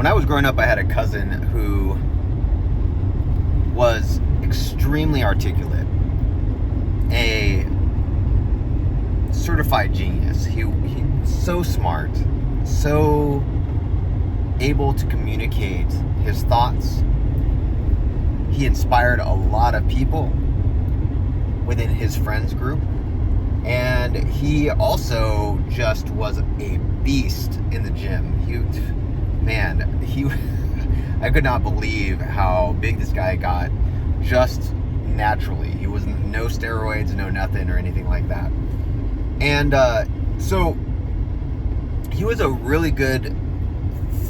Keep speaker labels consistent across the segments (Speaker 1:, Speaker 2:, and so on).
Speaker 1: when I was growing up, I had a cousin who was extremely articulate, a certified genius. He so smart, so able to communicate his thoughts. He inspired a lot of people within his friends group, and he also just was a beast in the gym. I could not believe how big this guy got just naturally. He was no steroids, no nothing or anything like that. And so he was a really good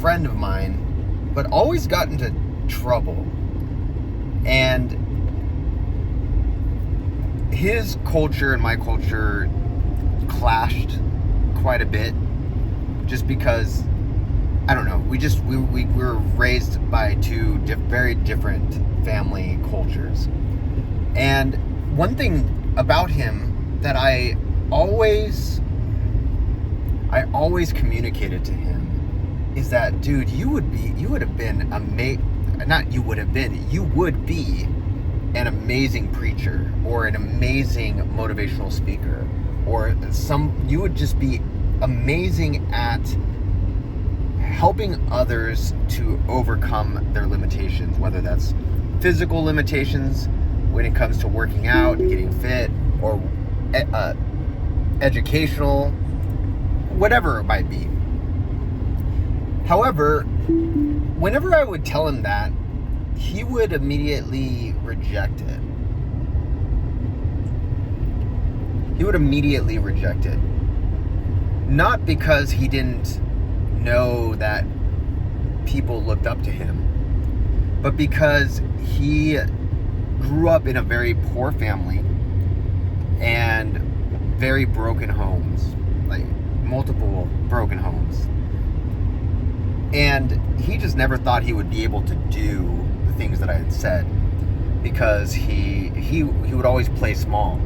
Speaker 1: friend of mine, but always got into trouble. And his culture and my culture clashed quite a bit, just because, I don't know, we were raised by two very different family cultures. And one thing about him that I always communicated to him is that, dude, you would be an amazing preacher or an amazing motivational speaker, or you would just be amazing at helping others to overcome their limitations, whether that's physical limitations when it comes to working out, getting fit, or educational, whatever it might be. However, whenever I would tell him that, he would immediately reject it. Not because he didn't know that people looked up to him, but because he grew up in a very poor family and very broken homes, like multiple broken homes. And he just never thought he would be able to do the things that I had said, because he would always play small.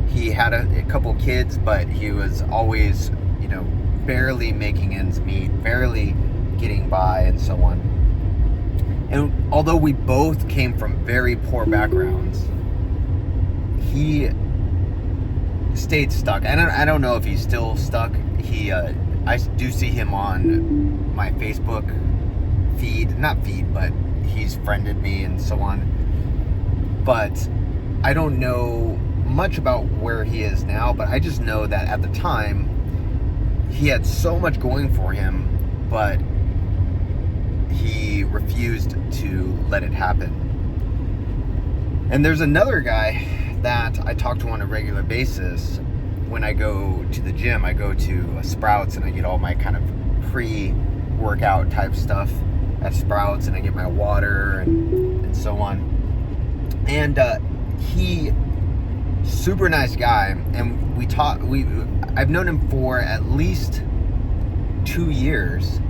Speaker 1: He had a couple kids, but he was always, barely making ends meet, barely getting by, and so on. And although we both came from very poor backgrounds, he stayed stuck. And I don't know if he's still stuck. I do see him on my Facebook but he's friended me and so on. But I don't know much about where he is now, but I just know that at the time, he had so much going for him, but he refused to let it happen. And there's another guy that I talk to on a regular basis when I go to the gym. I go to Sprouts and I get all my kind of pre-workout type stuff at Sprouts, and I get my water and so on. And he, super nice guy, and I've known him for at least 2 years,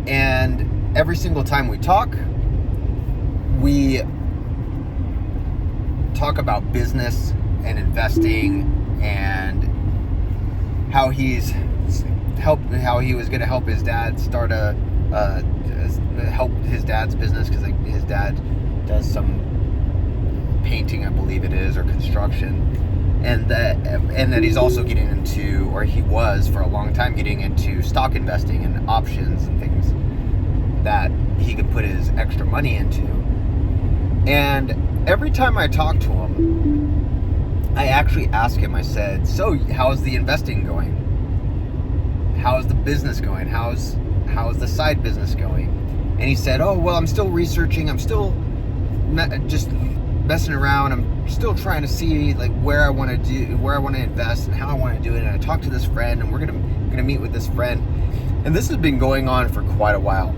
Speaker 1: and every single time we talk about business and investing, and how he was going to help his dad start help his dad's business, because his dad does some painting, I believe it is, or construction, and that he's also getting into, or he was for a long time getting into stock investing and options and things that he could put his extra money into. And every time I talk to him, I actually ask him, I said, so how's the investing going? How's the business going? How's the side business going? And he said, oh, well, I'm still researching. I'm still just messing around. I'm still trying to see like where I want to invest and how I want to do it. And I talked to this friend, and we're gonna meet with this friend. And this has been going on for quite a while.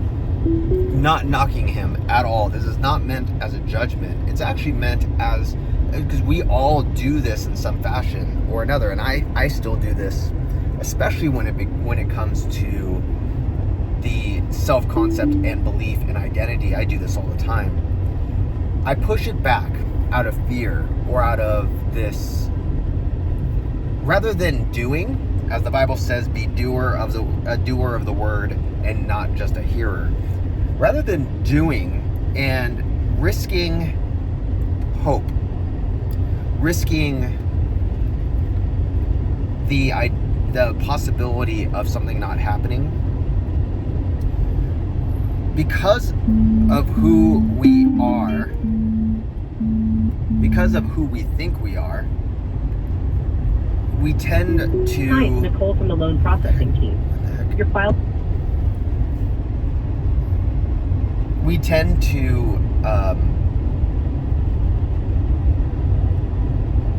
Speaker 1: Not knocking him at all. This is not meant as a judgment. It's actually meant as, because we all do this in some fashion or another, and I still do this, especially when it comes to the self-concept and belief and identity. I do this all the time. I push it back out of fear, or out of this, rather than doing, as the Bible says, be a doer of the word and not just a hearer. Rather than doing and risking hope, risking the possibility of something not happening, because of who we are, because of who we think we are, we tend to...
Speaker 2: Hi, it's Nicole from the loan processing team. Your file...
Speaker 1: We tend to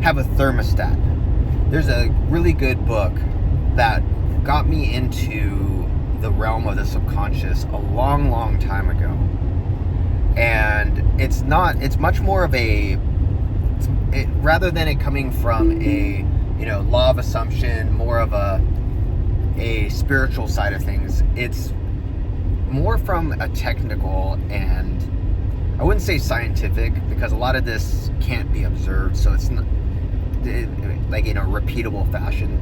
Speaker 1: have a thermostat. There's a really good book that got me into the realm of the subconscious a long time ago. And it's much more of rather than it coming from a, law of assumption, more of a spiritual side of things, it's more from a technical, and I wouldn't say scientific, because a lot of this can't be observed, so it's not like in a repeatable fashion.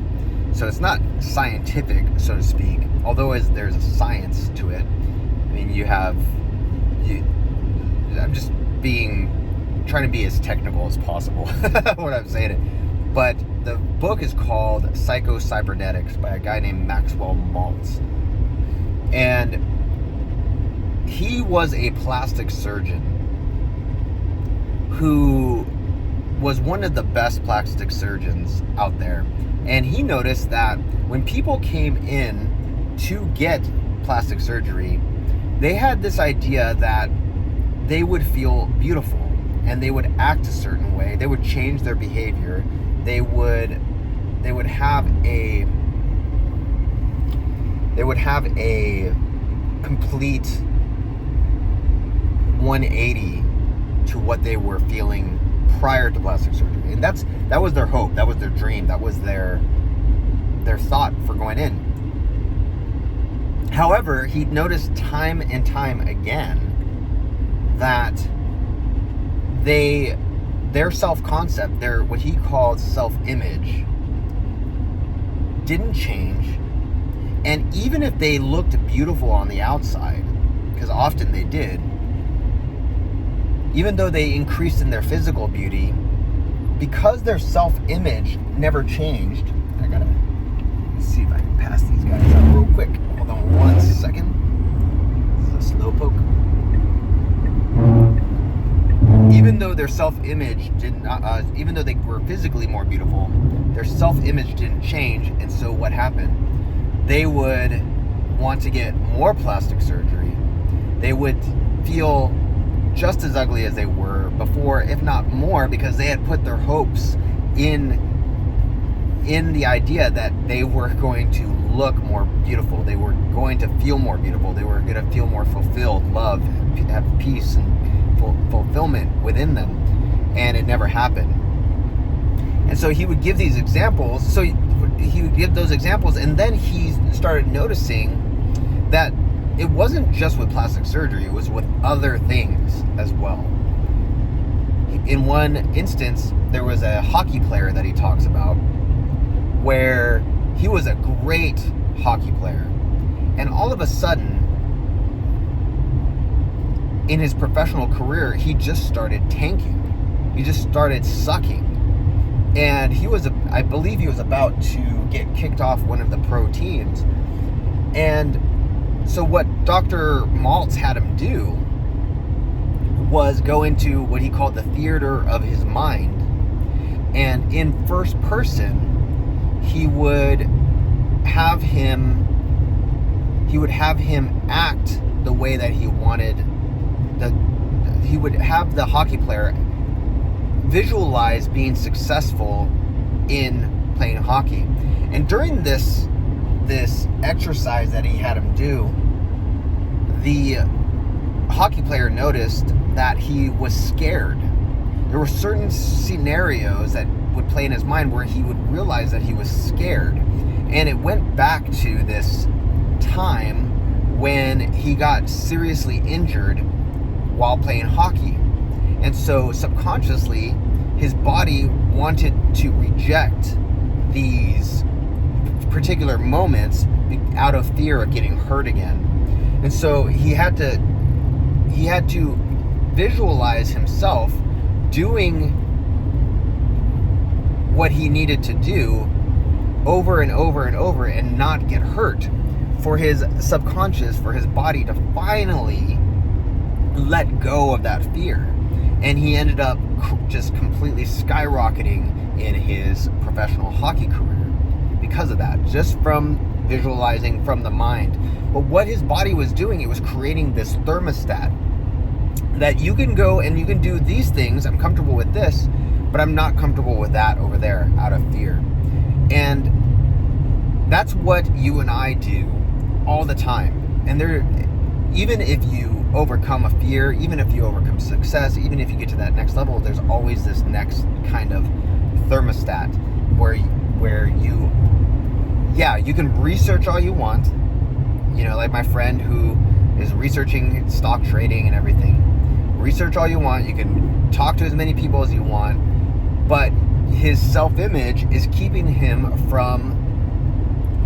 Speaker 1: So it's not scientific, so to speak, although there's a science to it. I mean, I'm just trying to be as technical as possible when I'm saying it. But the book is called Psycho-Cybernetics by a guy named Maxwell Maltz. And he was a plastic surgeon who was one of the best plastic surgeons out there. And he noticed that when people came in to get plastic surgery, they had this idea that they would feel beautiful and they would act a certain way. They would change their behavior. They would have a complete 180 to what they were feeling prior to plastic surgery. And that was their hope, that was their dream, that was their thought for going in. However, he noticed time and time again that their self-concept, their what he called self-image, didn't change. And even if they looked beautiful on the outside, because often they did, even though they increased in their physical beauty, because their self-image never changed. I gotta see if I can pass these guys out real quick. Hold on 1 second. This is a slow poke. Even though their self-image did not, even though they were physically more beautiful, their self-image didn't change. And so what happened? They would want to get more plastic surgery. They would feel just as ugly as they were before, if not more, because they had put their hopes in the idea that they were going to look more beautiful. They were going to feel more beautiful. They were going to feel more fulfilled, love, have peace and fulfillment within them. And it never happened. And so he would give these examples. So he would give those examples, and then he started noticing that it wasn't just with plastic surgery, it was with other things as well. In one instance, there was a hockey player that he talks about where he was a great hockey player. And all of a sudden, in his professional career, he just started tanking. He just started sucking. And I believe he was about to get kicked off one of the pro teams. And so what Dr. Maltz had him do was go into what he called the theater of his mind. And in first person, he would have him act the way that he wanted. He would have the hockey player visualize being successful in playing hockey. And during this exercise that he had him do, the hockey player noticed that he was scared. There were certain scenarios that would play in his mind where he would realize that he was scared. And it went back to this time when he got seriously injured while playing hockey. And so subconsciously, his body wanted to reject these particular moments out of fear of getting hurt again. And so he had to visualize himself doing what he needed to do over and over and over and not get hurt, for his subconscious, for his body to finally let go of that fear. And he ended up just completely skyrocketing in his professional hockey career because of that, just from visualizing from the mind. But what his body was doing, it was creating this thermostat that you can go and you can do these things. I'm comfortable with this, but I'm not comfortable with that over there out of fear. And that's what you and I do all the time. And even if you overcome a fear, even if you overcome success, even if you get to that next level, there's always this next kind of thermostat where you can research all you want. Like my friend who is researching stock trading and everything. Research all you want. You can talk to as many people as you want, but his self-image is keeping him from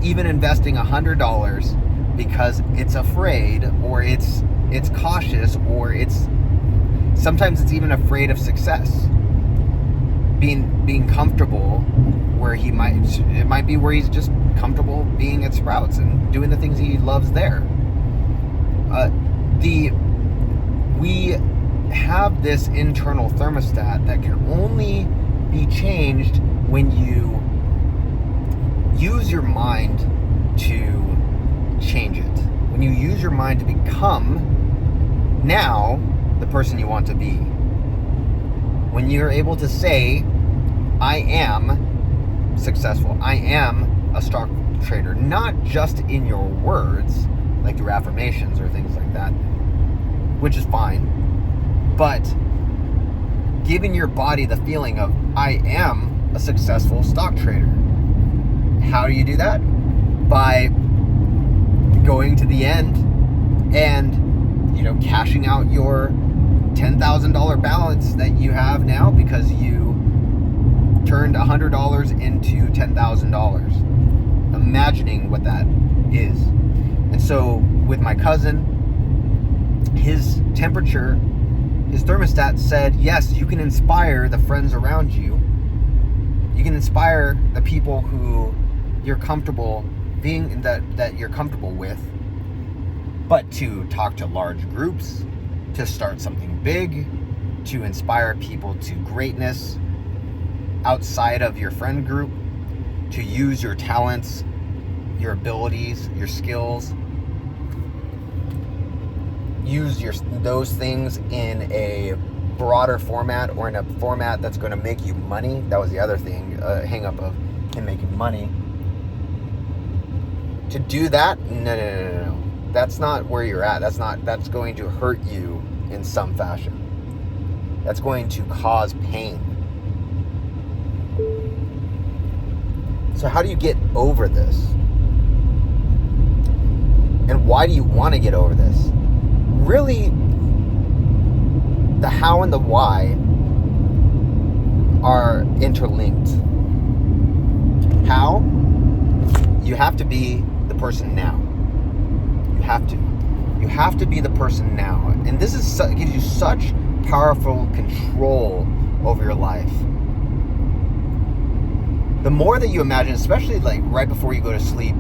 Speaker 1: even investing $100 because it's afraid, or it's cautious, or sometimes it's even afraid of success. Being comfortable where it might be where he's just comfortable being at Sprouts and doing the things he loves there. We have this internal thermostat that can only be changed when you use your mind to change it. When you use your mind to become now the person you want to be. When you're able to say, I am successful, I am a stock trader, not just in your words, like your affirmations or things like that, which is fine, but giving your body the feeling of, I am a successful stock trader. How do you do that? By going to the end and, cashing out your $10,000 balance that you have now because you turned $100 into $10,000. Imagining what that is. And so with my cousin, his temperature, his thermostat said, yes, you can inspire the friends around you. You can inspire the people who you're comfortable being, that you're comfortable with. But to talk to large groups, to start something big, to inspire people to greatness outside of your friend group, to use your talents, your abilities, your skills, use those things in a broader format, or in a format that's going to make you money. That was the other thing, hang up of him making money. To do that, no. That's not where you're at. That's going to hurt you in some fashion. That's going to cause pain. So how do you get over this? And why do you want to get over this? Really, the how and the why are interlinked. How? You have to be the person now. You have to be the person now. And this gives you such powerful control over your life. The more that you imagine, especially like right before you go to sleep,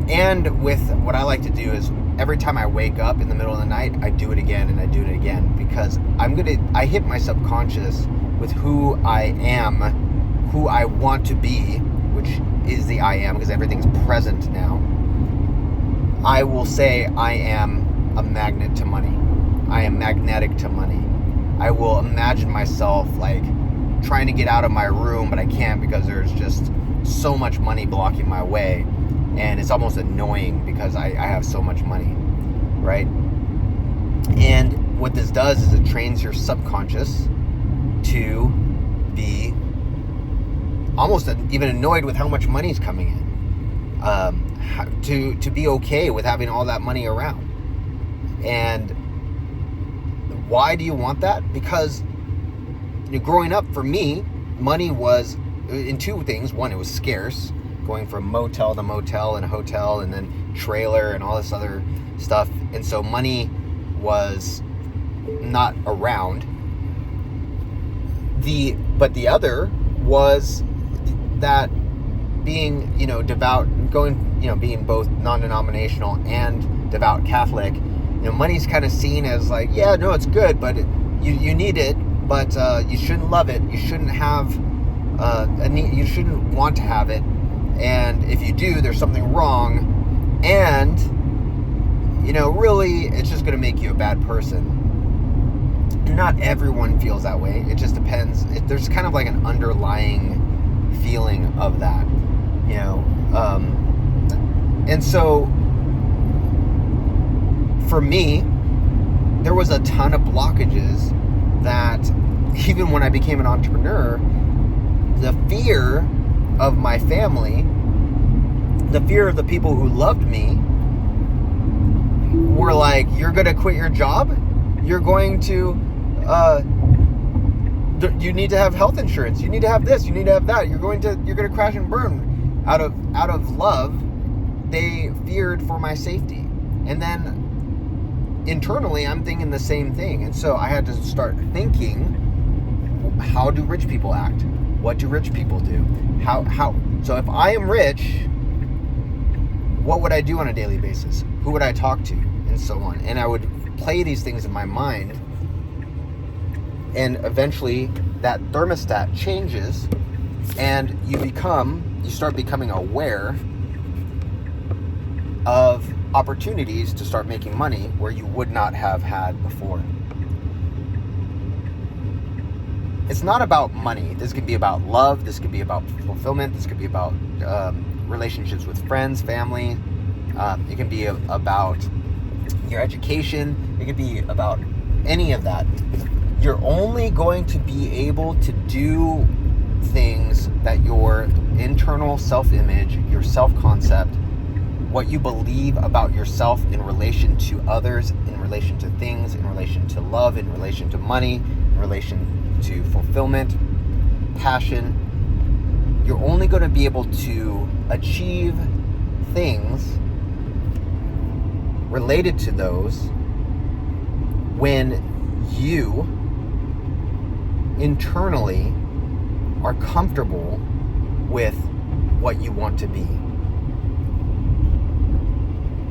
Speaker 1: and with what I like to do is every time I wake up in the middle of the night, I do it again and I do it again, because I hit my subconscious with who I am, who I want to be, which is the I am, because everything's present now. I will say I am a magnet to money. I am magnetic to money. I will imagine myself like trying to get out of my room, but I can't because there's just so much money blocking my way. And it's almost annoying because I have so much money, right? And what this does is it trains your subconscious to be almost even annoyed with how much money is coming in. To be okay with having all that money around. And why do you want that? Because growing up, for me, money was in two things. One, it was scarce, going from motel to motel and hotel and then trailer and all this other stuff. And so money was not around. But the other was that being, devout, being both non-denominational and devout Catholic. Money's kind of seen as like, yeah, no, it's good, but you need it, but you shouldn't love it. You shouldn't have you shouldn't want to have it. And if you do, there's something wrong. And, really, it's just going to make you a bad person. Not everyone feels that way. It just depends. There's kind of like an underlying feeling of that, and so for me, there was a ton of blockages that even when I became an entrepreneur, the fear of my family, the fear of the people who loved me were like, you're going to quit your job? You're going to, you need to have health insurance. You need to have this. You need to have that. You're going to crash and burn. Out of love, they feared for my safety. And then internally, I'm thinking the same thing. And so I had to start thinking, how do rich people act? What do rich people do? How? So if I am rich, what would I do on a daily basis? Who would I talk to? And so on. And I would play these things in my mind. And eventually that thermostat changes and you start becoming aware of opportunities to start making money where you would not have had before. It's not about money. This could be about love. This could be about fulfillment. This could be about relationships with friends, family. It can be about your education. It could be about any of that. You're only going to be able to do things that your internal self-image, your self-concept, what you believe about yourself in relation to others, in relation to things, in relation to love, in relation to money, in relation to fulfillment, passion. You're only going to be able to achieve things related to those when you internally are comfortable with what you want to be.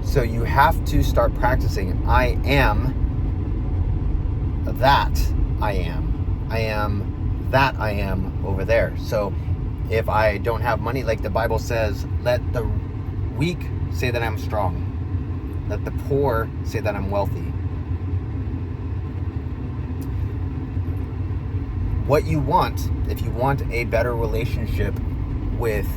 Speaker 1: So you have to start practicing. I am that I am. I am that I am over there. So if I don't have money, like the Bible says, let the weak say that I'm strong. Let the poor say that I'm wealthy. What you want, if you want a better relationship with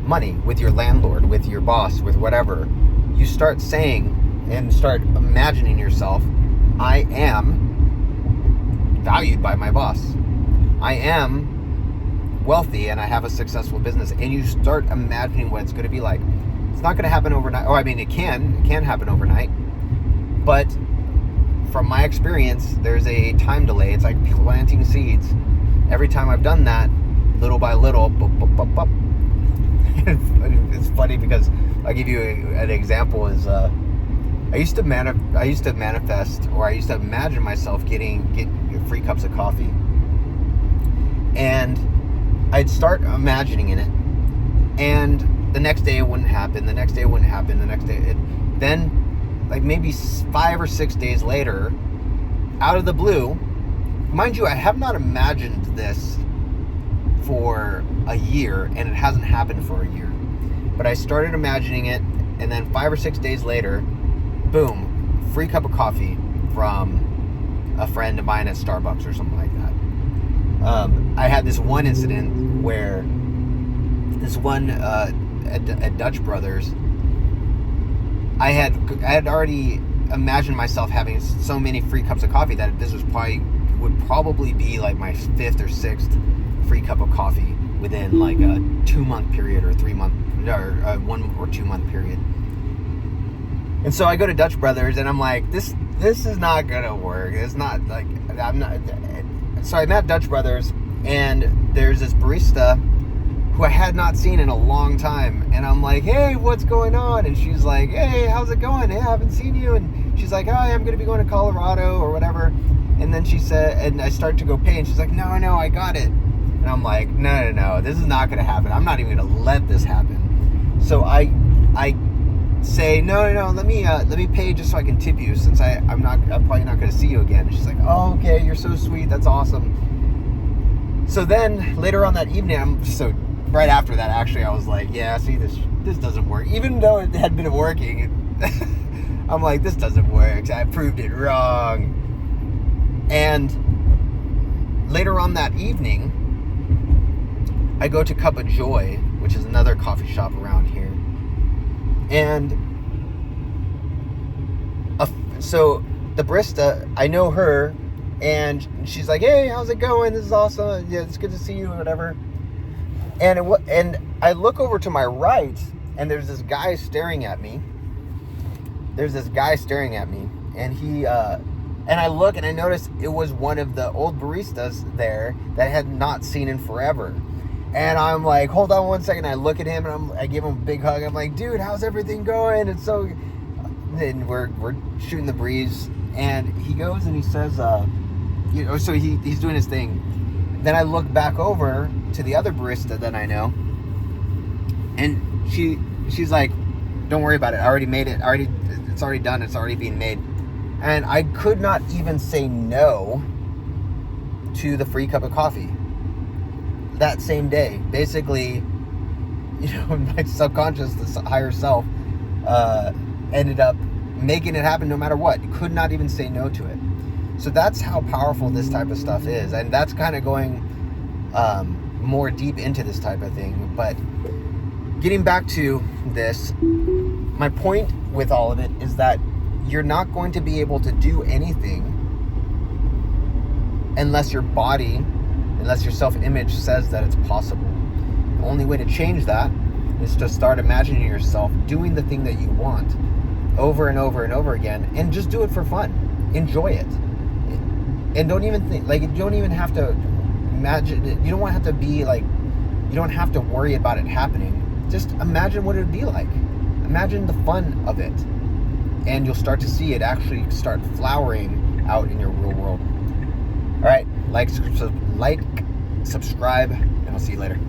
Speaker 1: money, with your landlord, with your boss, with whatever, you start saying and start imagining yourself, I am valued by my boss. I am wealthy and I have a successful business. And you start imagining what it's going to be like. It's not going to happen overnight. Oh, I mean, it can happen overnight. But from my experience, there's a time delay. It's like planting seeds. Every time I've done that, little by little, it's funny because I'll give you an example. Is I used to manifest, or I used to imagine myself getting free cups of coffee, and I'd start imagining in it, and the next day it wouldn't happen. The next day it wouldn't happen. The next day, then like maybe 5 or 6 days later, out of the blue, mind you, I have not imagined this for a year, and it hasn't happened for a year. But I started imagining it, and then 5 or 6 days later, boom, free cup of coffee from a friend of mine at Starbucks or something like that. I had this one incident where this one at Dutch Brothers, I had already imagined myself having so many free cups of coffee that this would probably be like my 5th or 6th free cup of coffee within like a 2-month period or 3-month or 1 or 2 month period. And so I go to Dutch Brothers and I'm like, this is not gonna work. It's not like, I'm not. So I'm at Dutch Brothers and there's this barista who I had not seen in a long time. And I'm like, hey, what's going on? And she's like, hey, how's it going? Hey, I haven't seen you. And she's like, oh, I'm going to be going to Colorado or whatever. And then she said, and I start to go pay. And she's like, no, I got it. And I'm like, no, this is not going to happen. I'm not even going to let this happen. So I say, no, let me pay just so I can tip you, since I'm probably not going to see you again. And she's like, oh, okay, you're so sweet. That's awesome. So then later on that evening, right after that, actually, I was like, yeah, see, this doesn't work. Even though it had been working, I'm like, this doesn't work. I proved it wrong. And later on that evening, I go to Cup of Joy, which is another coffee shop around here. And so the barista, I know her, and she's like, hey, how's it going? This is awesome. Yeah, it's good to see you, whatever. And I look over to my right, and there's this guy staring at me. And he, and I look and I notice it was one of the old baristas there that I had not seen in forever. And I'm like, hold on one second. I look at him and I give him a big hug. I'm like, dude, how's everything going? And so, and we're shooting the breeze. And he goes and he says, so he's doing his thing. Then I look back over to the other barista that I know, and she's like, don't worry about it. I already made it. It's already done. It's already being made. And I could not even say no to the free cup of coffee that same day. Basically, my subconscious, the higher self, ended up making it happen no matter what. Could not even say no to it. So that's how powerful this type of stuff is. And that's kind of going more deep into this type of thing. But getting back to this, my point with all of it is that you're not going to be able to do anything unless your self-image says that it's possible. The only way to change that is to start imagining yourself doing the thing that you want over and over and over again, and just do it for fun. Enjoy it. And don't even think, like, you don't even have to imagine, you don't have to be like, you don't have to worry about it happening. Just imagine what it would be like. Imagine the fun of it. And you'll start to see it actually start flowering out in your real world. All right, like, subscribe, and I'll see you later.